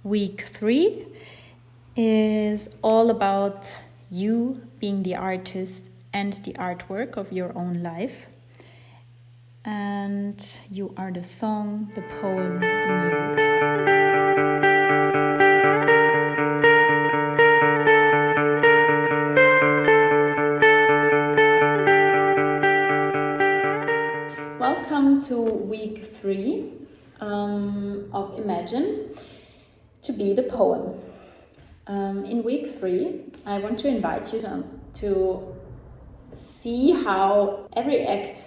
Week 3 is all about you being the artist and the artwork of your own life. And you are the song, the poem, the music. Welcome to week 3 of Imagine to be the poem. In week 3, I want to invite you to see how every act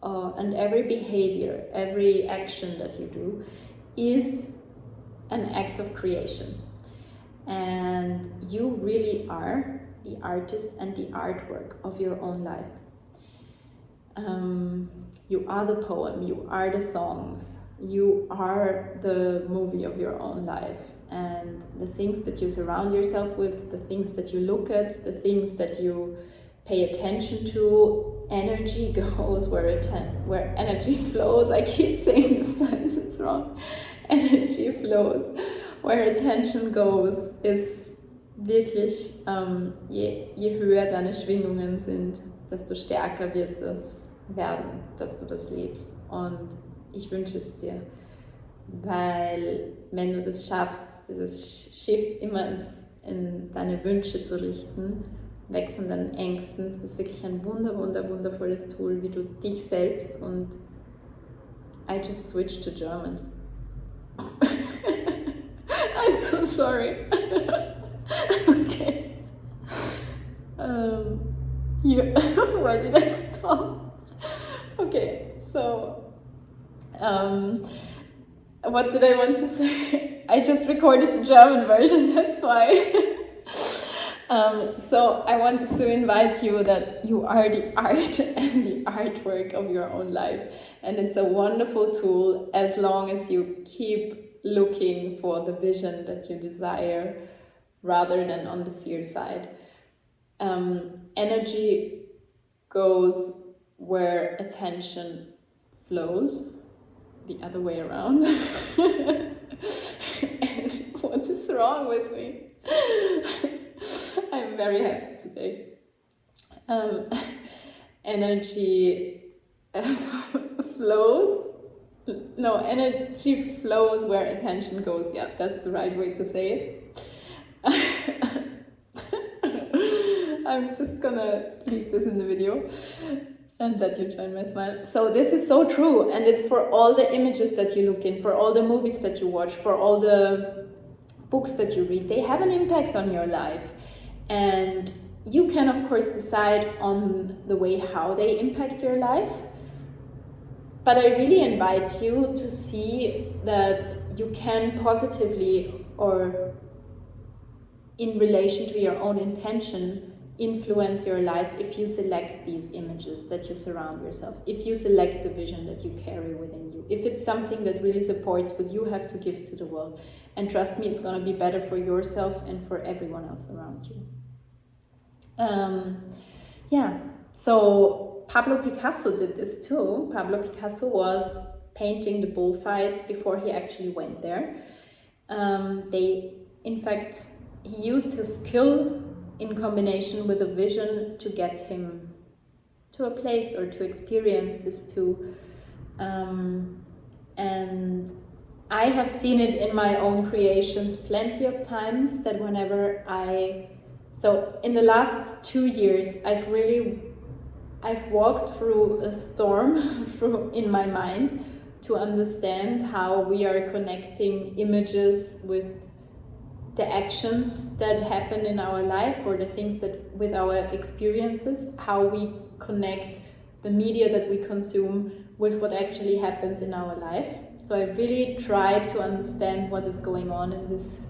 and every behavior, every action that you do is an act of creation. And you really are the artist and the artwork of your own life. You are the poem, you are the songs, you are the movie of your own life. And the things that you surround yourself with, the things that you look at, the things that you pay attention to, energy goes where energy flows. I keep saying this sentence wrong. Energy flows. Where attention goes ist wirklich, je höher deine Schwingungen sind, desto stärker wird das werden, dass du das lebst. Und ich wünsche es dir, weil wenn du das schaffst, dieses Schiff immer in deine Wünsche zu richten, weg von deinen Ängsten, ist das wirklich ein wundervolles Tool, wie du dich selbst und I just switched to German. I'm so sorry. Okay. Where did I stop? Okay, so what did I want to say? I just recorded the German version, that's why. So I wanted to invite you that you are the art and the artwork of your own life. And it's a wonderful tool as long as you keep looking for the vision that you desire rather than on the fear side. Energy goes where attention flows, the other way around. And what is wrong with me? I'm very happy today. Energy flows. No, energy flows where attention goes. Yeah, that's the right way to say it. I'm just gonna leave this in the video and let you join my smile. So this is so true, and it's for all the images that you look in, for all the movies that you watch, for all the books that you read. They have an impact on your life, and you can of course decide on the way how they impact your life. But I really invite you to see that you can positively, or in relation to your own intention, influence your life if you select these images that you surround yourself, if you select the vision that you carry within you, if it's something that really supports what you have to give to the world. And trust me, it's going to be better for yourself and for everyone else around you. So Pablo Picasso did this too. Pablo Picasso was painting the bullfights before he actually went there. He used his skill in combination with a vision to get him to a place or to experience this too. And I have seen it in my own creations plenty of times that whenever so in the last 2 years, I've walked through a storm in my mind to understand how we are connecting images with the actions that happen in our life, or the things that with our experiences, how we connect the media that we consume with what actually happens in our life. So I really tried to understand what is going on in this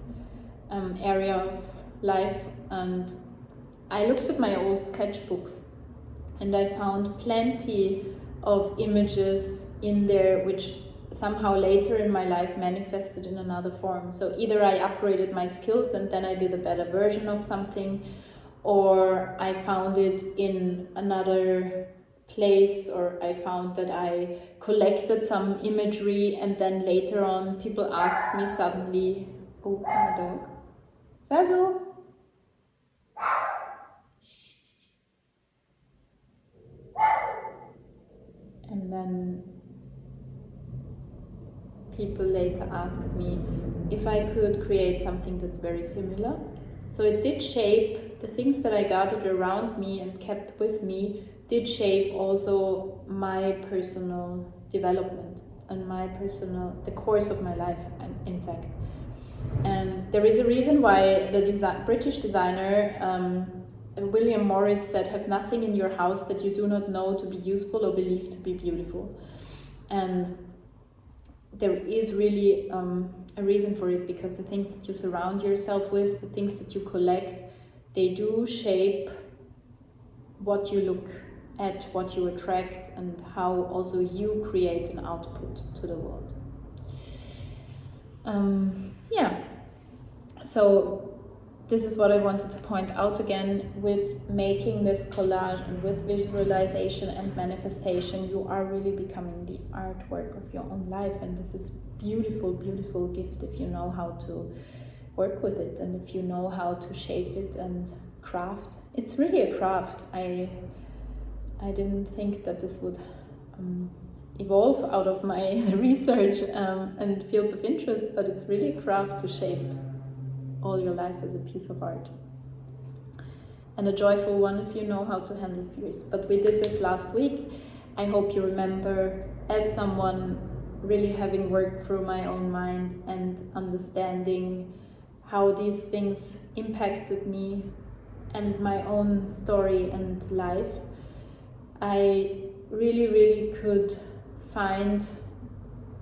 area of life, and I looked at my old sketchbooks and I found plenty of images in there which somehow later in my life manifested in another form. So either I upgraded my skills and then I did a better version of something, or I found it in another place, or I found that I collected some imagery, and then later on people asked me suddenly, oh, my dog, Vasu. And then people later asked me if I could create something that's very similar. So it did shape the things that I gathered around me and kept with me, did shape also my personal development and the course of my life, in fact. And there is a reason why the British designer William Morris said, "Have nothing in your house that you do not know to be useful or believe to be beautiful." And there is really a reason for it, because the things that you surround yourself with, the things that you collect, they do shape what you look at, what you attract, and how also you create an output to the world. Yeah, so this is what I wanted to point out again. With making this collage and with visualization and manifestation, you are really becoming the artwork of your own life, and this is beautiful, beautiful gift if you know how to work with it and if you know how to shape it and craft. It's really a craft. I didn't think that this would evolve out of my research and fields of interest, but it's really a craft to shape all your life as a piece of art. And a joyful one if you know how to handle fears. But we did this last week. I hope you remember, as someone really having worked through my own mind and understanding how these things impacted me and my own story and life, I really, really could find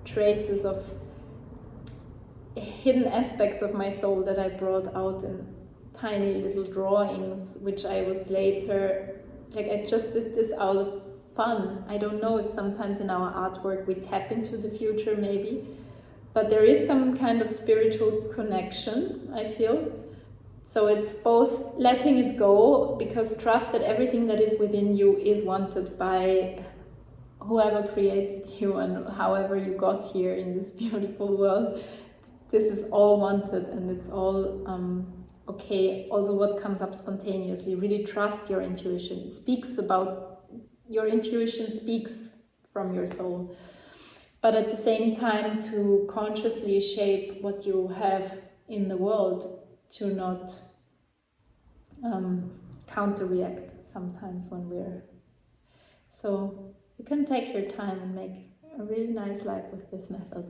traces of hidden aspects of my soul that I brought out in tiny little drawings, which I was later, like, I just did this out of fun. I don't know if sometimes in our artwork we tap into the future, maybe, but there is some kind of spiritual connection, I feel. So it's both letting it go, because trust that everything that is within you is wanted by whoever created you and however you got here in this beautiful world. This is all wanted, and it's all okay. Also, what comes up spontaneously, really trust your intuition. It speaks about, your intuition speaks from your soul. But at the same time, to consciously shape what you have in the world, to not counter-react sometimes when we're... So you can take your time and make a really nice life with this method.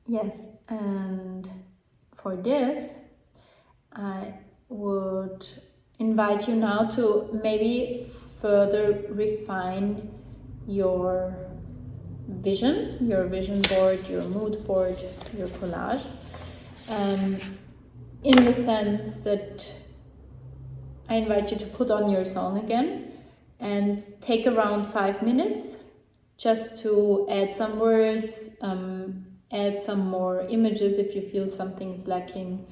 Yes, and for this, I would invite you now to maybe further refine your vision board, your mood board, your collage, in the sense that I invite you to put on your song again and take around 5 minutes just to add some words, add some more images if you feel something is lacking,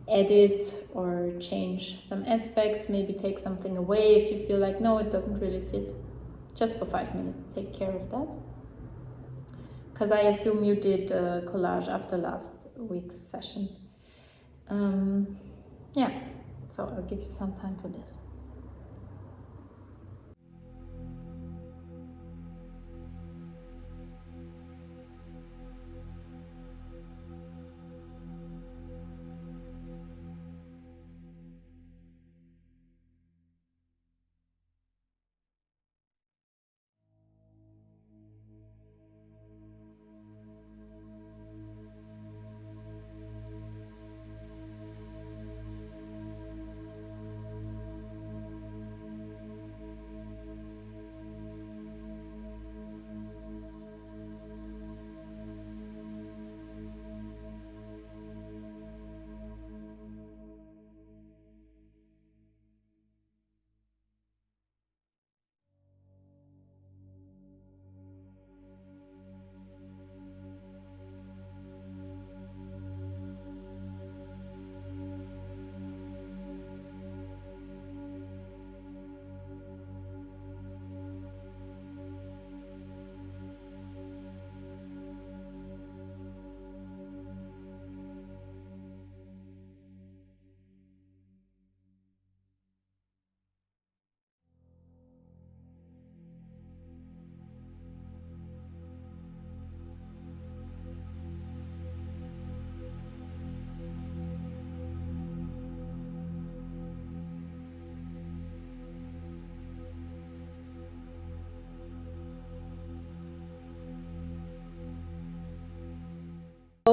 edit or change some aspects, maybe take something away if you feel like, no, it doesn't really fit. Just for 5 minutes, take care of that. Because I assume you did a collage after last week's session. Yeah, so I'll give you some time for this.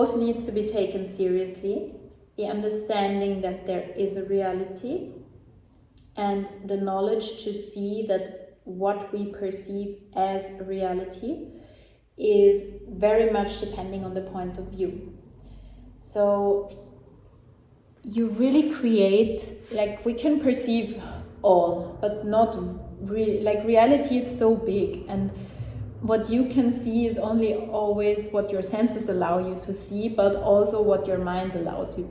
both needs to be taken seriously. The understanding that there is a reality and the knowledge to see that what we perceive as a reality is very much depending on the point of view. So you really create, like, we can perceive all, but not really, like, reality is so big, and what you can see is only always what your senses allow you to see, but also what your mind allows you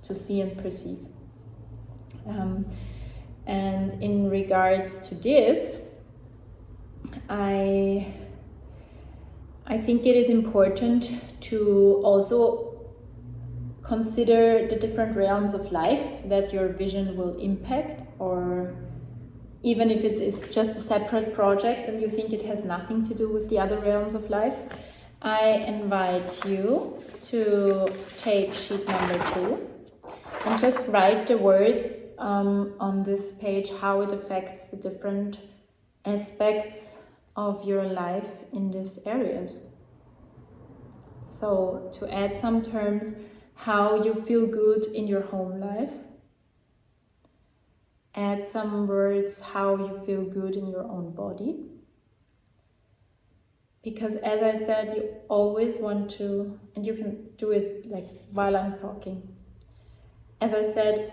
to see and perceive. And in regards to this, I think it is important to also consider the different realms of life that your vision will impact, or even if it is just a separate project and you think it has nothing to do with the other realms of life. I invite you to take sheet number 2 and just write the words on this page, how it affects the different aspects of your life in these areas. So to add some terms, how you feel good in your home life. Add some words, how you feel good in your own body. Because as I said, you always want to, and you can do it like while I'm talking. As I said,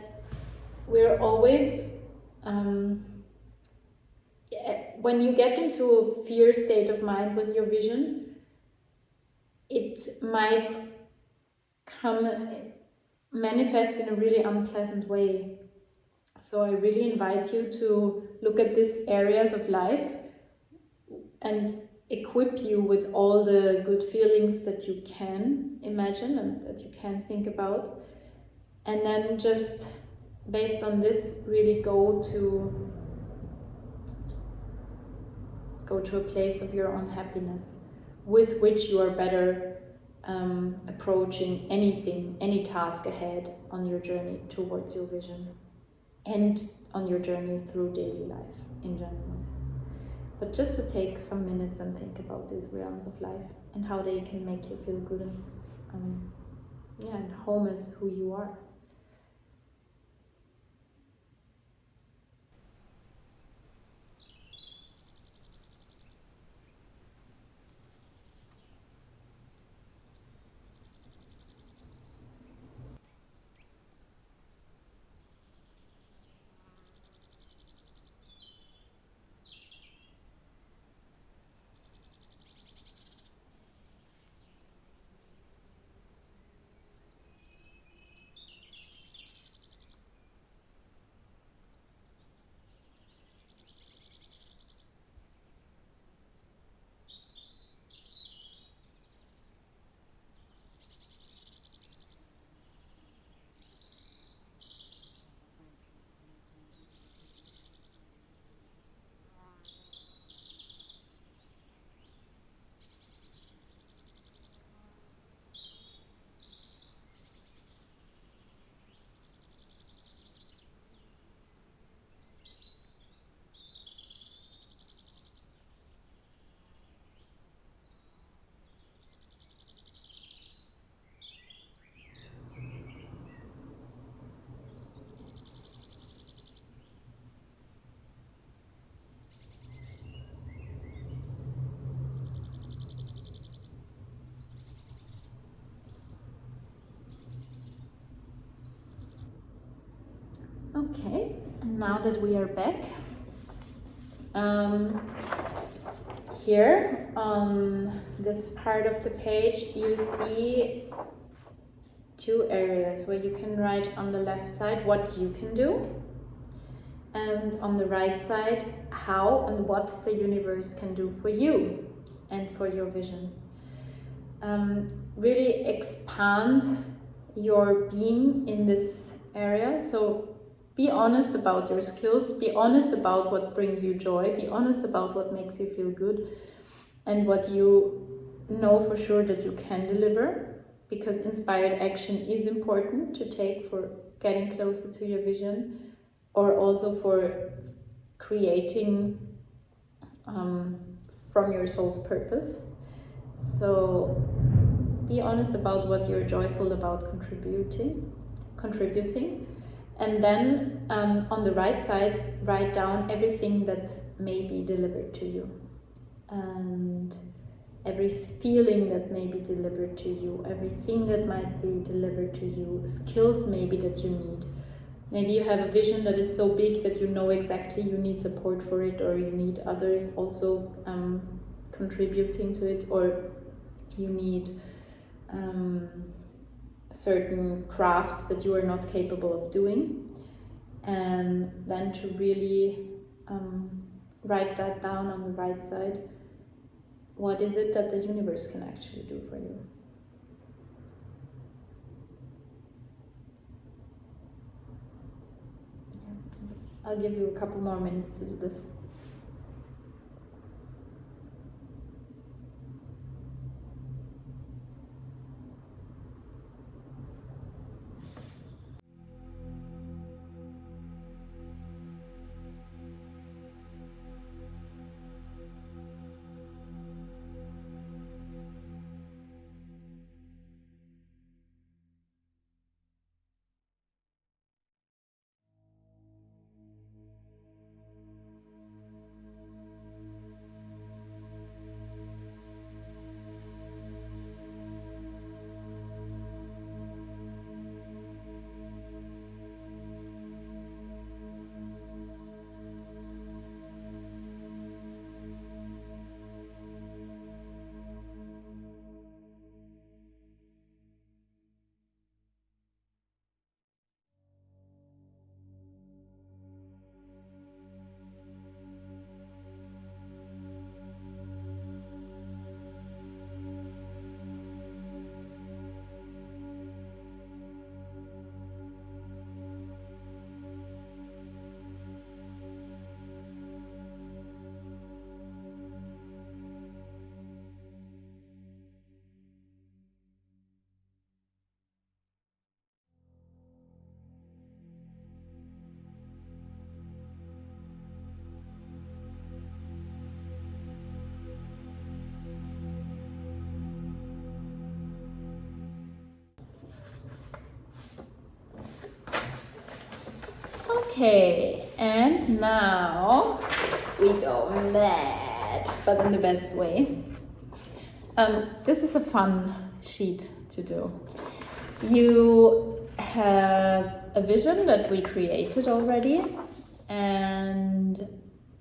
we're always, when you get into a fear state of mind with your vision, it might manifest in a really unpleasant way. So I really invite you to look at these areas of life and equip you with all the good feelings that you can imagine and that you can think about. And then just based on this, really go to a place of your own happiness, with which you are better approaching anything, any task ahead on your journey towards your vision and on your journey through daily life in general. But just to take some minutes and think about these realms of life and how they can make you feel good and home is who you are. Okay, and now that we are back, here on this part of the page you see 2 areas where you can write on the left side what you can do, and on the right side how and what the universe can do for you and for your vision. Really expand your being in this area. So be honest about your skills, be honest about what brings you joy, be honest about what makes you feel good and what you know for sure that you can deliver, because inspired action is important to take for getting closer to your vision, or also for creating from your soul's purpose. So be honest about what you're joyful about contributing. And then on the right side, write down everything that may be delivered to you. And every feeling that may be delivered to you, everything that might be delivered to you, skills maybe that you need. Maybe you have a vision that is so big that you know exactly you need support for it, or you need others also contributing to it, or you need certain crafts that you are not capable of doing. And then to really write that down on the right side. What is it that the universe can actually do for you? I'll give you a couple more minutes to do this. Okay, and now we go mad, but in the best way. This is a fun sheet to do. You have a vision that we created already, and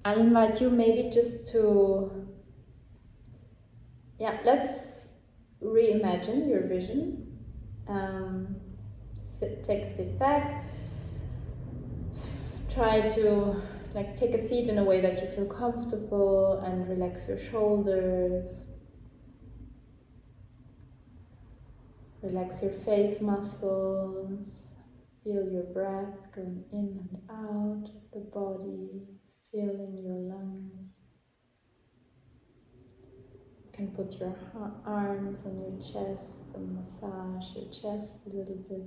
I'll invite you maybe just to, let's reimagine your vision. Take a sit back. Try to take a seat in a way that you feel comfortable and relax your shoulders. Relax your face muscles. Feel your breath going in and out of the body. Feeling your lungs. You can put your arms on your chest and massage your chest a little bit.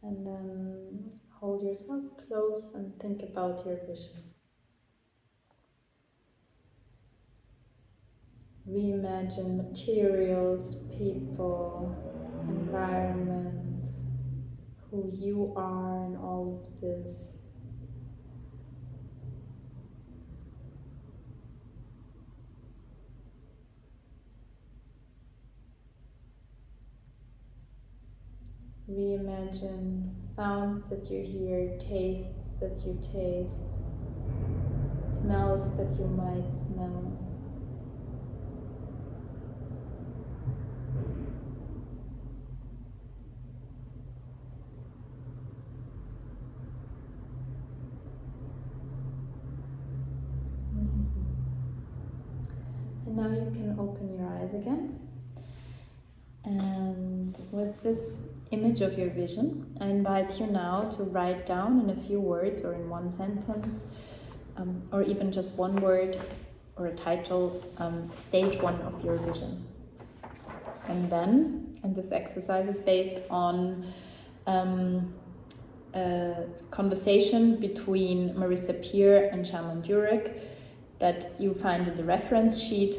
And then hold yourself close and think about your vision. Reimagine materials, people, environment, who you are in all of this. Reimagine sounds that you hear, tastes that you taste, smells that you might smell. And now you can open your eyes again. And with this image of your vision, I invite you now to write down in a few words or in one sentence, or even just one word or a title, stage one of your vision. And then, and this exercise is based on a conversation between Marissa Peer and Shaman Durek, that you find in the reference sheet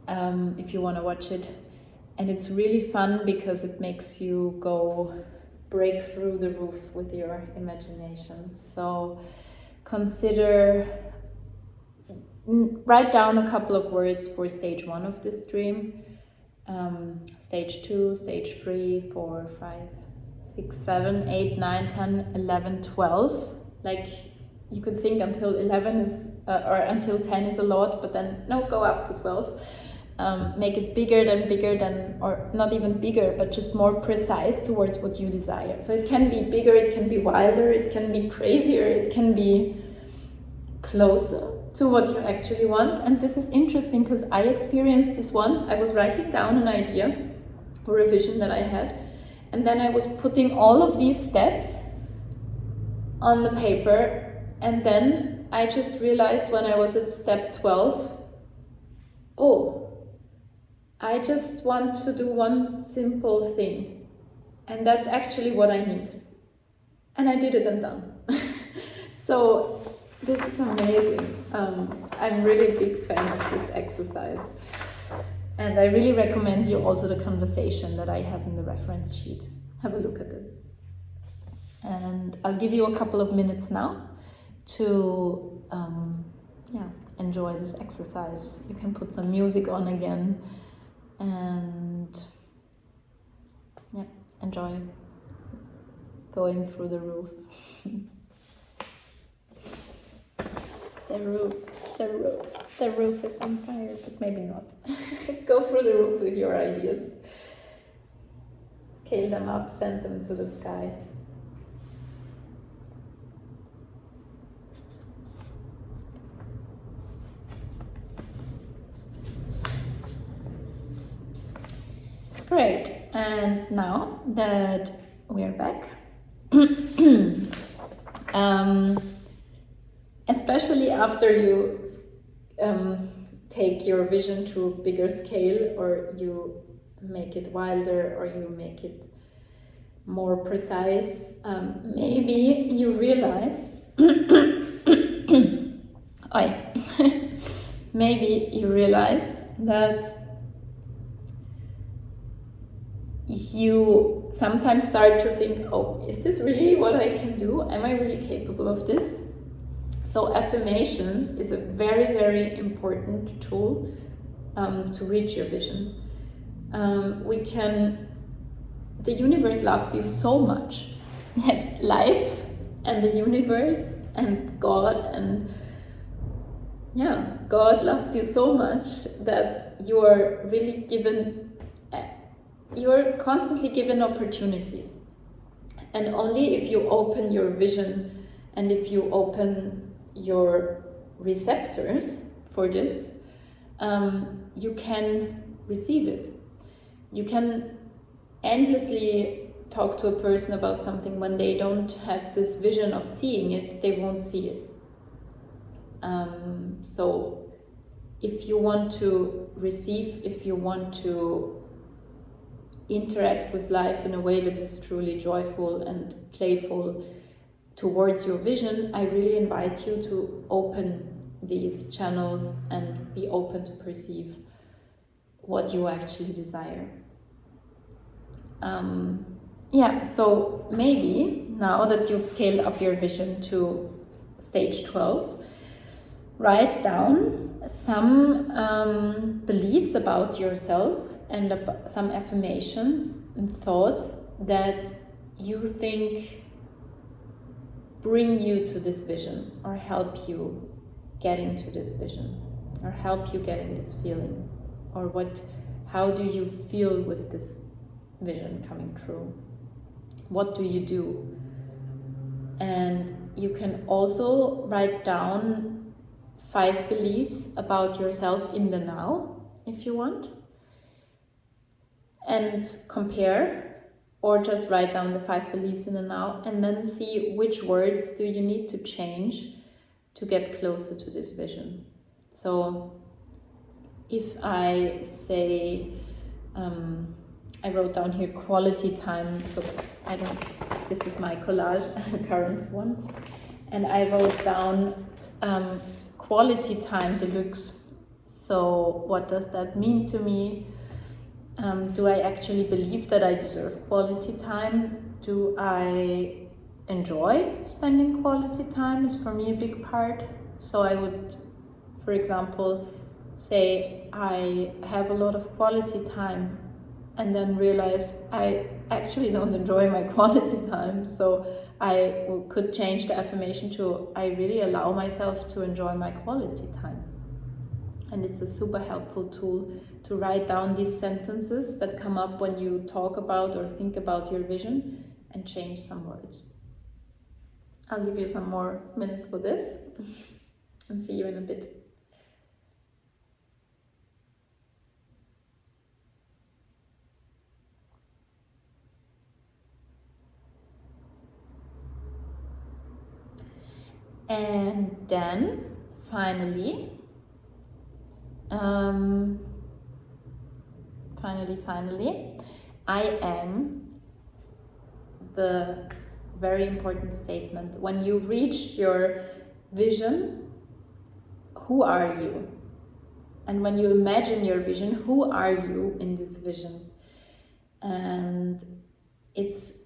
if you want to watch it. And it's really fun because it makes you break through the roof with your imagination. So consider, write down a couple of words for stage 1 of this dream, stage 2, stage 3, 4, 5, 6, 7, 8, 9, 10, 11, 12. Like, you could think until 11 is, or until 10 is a lot, but then no, go up to 12. Make it bigger than, or not even bigger, but just more precise towards what you desire. So it can be bigger, it can be wilder, it can be crazier, it can be closer to what you actually want. And this is interesting because I experienced this once. I was writing down an idea or a vision that I had, and then I was putting all of these steps on the paper, and then I just realized when I was at step 12, oh, I just want to do one simple thing, and that's actually what I need. And I did it and done. So this is amazing. I'm really a big fan of this exercise. And I really recommend you also the conversation that I have in the reference sheet. Have a look at it. And I'll give you a couple of minutes now to enjoy this exercise. You can put some music on again and enjoy going through the roof. The roof is on fire, but maybe not. Go through the roof with your ideas. Scale them up, send them to the sky. Great, and now that we're back, especially after you take your vision to a bigger scale, or you make it wilder, or you make it more precise, maybe you realize maybe you realize that you sometimes start to think, oh, is this really what I can do? Am I really capable of this? So affirmations is a very, very important tool to reach your vision. The universe loves you so much. Life and the universe and God God loves you so much that you're really you're constantly given opportunities. And only if you open your vision and if you open your receptors for this, you can receive it. You can endlessly talk to a person about something. When they don't have this vision of seeing it, they won't see it. So if you want to receive, if you want to interact with life in a way that is truly joyful and playful towards your vision, I really invite you to open these channels and be open to perceive what you actually desire. So maybe now that you've scaled up your vision to stage 12, write down some beliefs about yourself and some affirmations and thoughts that you think bring you to this vision, or help you getting to this vision, or help you getting this feeling, or how do you feel with this vision coming true? What do you do? And you can also write down 5 beliefs about yourself in the now, if you want, and compare, or just write down the 5 beliefs in the now and then see which words do you need to change to get closer to this vision. So if I say, I wrote down here quality time, so this is my collage, current one, and I wrote down quality time deluxe. So what does that mean to me? Do I actually believe that I deserve quality time? Do I enjoy spending quality time? Is for me a big part. So I would, for example, say I have a lot of quality time and then realize I actually don't enjoy my quality time. So I could change the affirmation to I really allow myself to enjoy my quality time. And it's a super helpful tool to write down these sentences that come up when you talk about or think about your vision and change some words. I'll give you some more minutes for this and see you in a bit. And then finally, I am the very important statement. When you reach your vision, who are you? And when you imagine your vision, who are you in this vision? And it's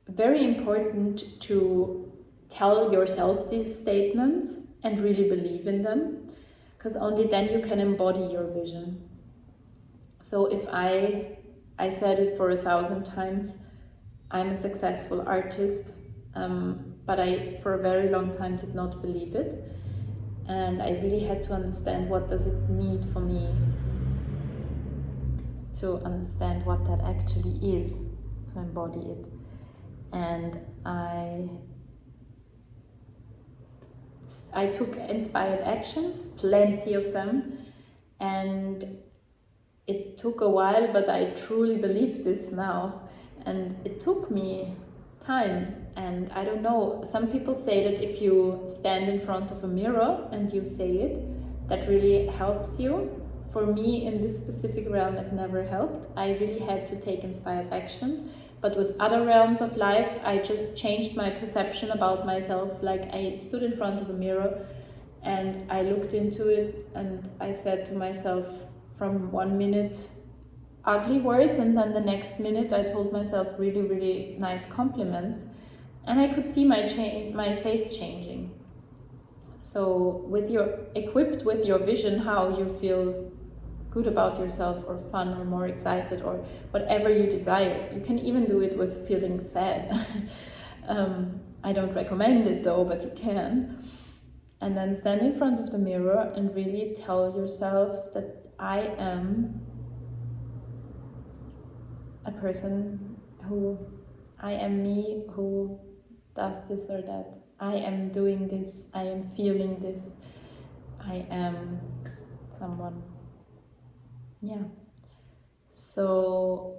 very important to tell yourself these statements and really believe in them, because only then you can embody your vision. So if I said it for 1,000 times, I'm a successful artist, but I for a very long time did not believe it, and I really had to understand what does it need for me to understand what that actually is, to embody it. And I took inspired actions, plenty of them, and it took a while, but I truly believe this now. And it took me time, and I don't know, some people say that if you stand in front of a mirror and you say it, that really helps you. For me, in this specific realm, it never helped. I really had to take inspired actions. But with other realms of life, I just changed my perception about myself. Like I stood in front of a mirror and I looked into it and I said to myself, from 1 minute, ugly words, and then the next minute I told myself really, really nice compliments. And I could see my face changing. So equipped with your vision, how you feel good about yourself or fun or more excited or whatever you desire. You can even do it with feeling sad. I don't recommend it though, but you can. And then stand in front of the mirror and really tell yourself that I am a person I am me who does this or that. I am doing this, I am feeling this, I am someone. Yeah. So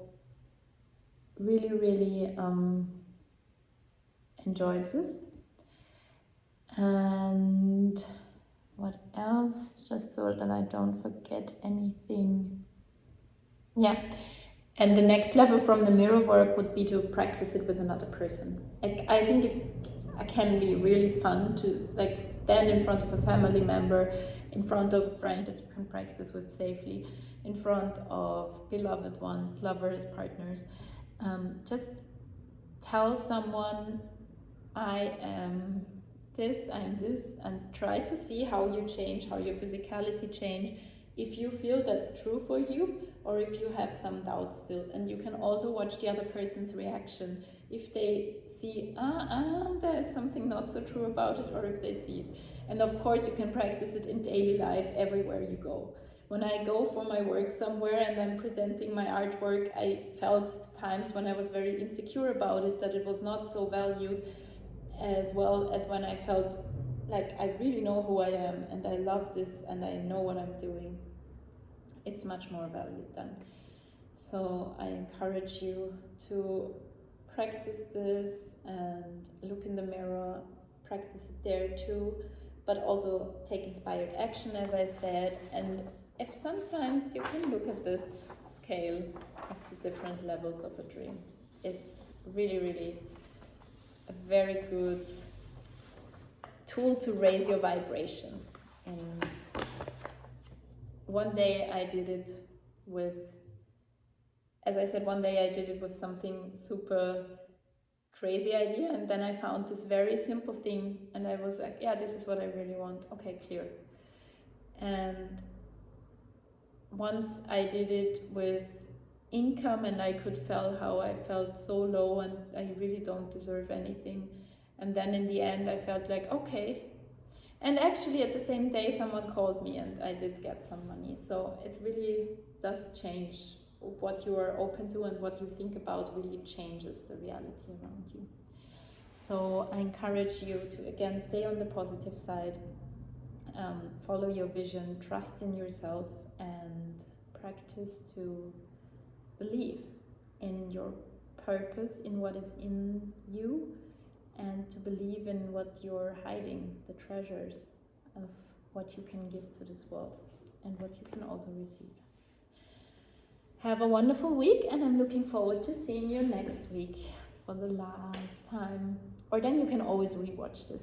really, really enjoy this. And what else? Just so that I don't forget anything. Yeah. And the next level from the mirror work would be to practice it with another person. I think it can be really fun to like stand in front of a family member, in front of a friend that you can practice with safely, in front of beloved ones, lovers, partners. Just tell someone, I am this, and try to see how you change, how your physicality change, if you feel that's true for you, or if you have some doubt still. And you can also watch the other person's reaction. If they see, there's something not so true about it, or if they see it. And of course you can practice it in daily life, everywhere you go. When I go for my work somewhere and I'm presenting my artwork, I felt times when I was very insecure about it, that it was not so valued, as well as when I felt like I really know who I am and I love this and I know what I'm doing. It's much more valued then. So I encourage you to practice this and look in the mirror, practice it there too, but also take inspired action, as I said. And if sometimes you can look at this scale of the different levels of a dream, it's really, really a very good tool to raise your vibrations. And one day I did it with, as I said, one day I did it with something super crazy idea, and then I found this very simple thing, and I was like, yeah, this is what I really want. Okay, clear. And once I did it with income, and I could feel how I felt so low and I really don't deserve anything. And then in the end I felt like, okay. And actually at the same day someone called me and I did get some money. So it really does change. What you are open to and what you think about really changes the reality around you. So I encourage you to, again, stay on the positive side, follow your vision, trust in yourself, and practice to believe in your purpose, in what is in you, and to believe in what you're hiding, the treasures of what you can give to this world and what you can also receive. Have a wonderful week, and I'm looking forward to seeing you next week for the last time. Or then you can always rewatch this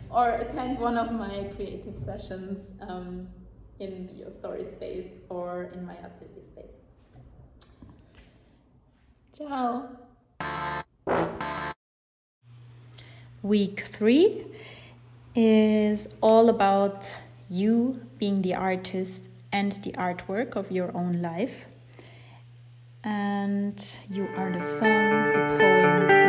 or attend one of my creative sessions in your story space or in my atelier space. Ciao! Week 3 is all about you being the artist and the artwork of your own life. And you are the song, the poem,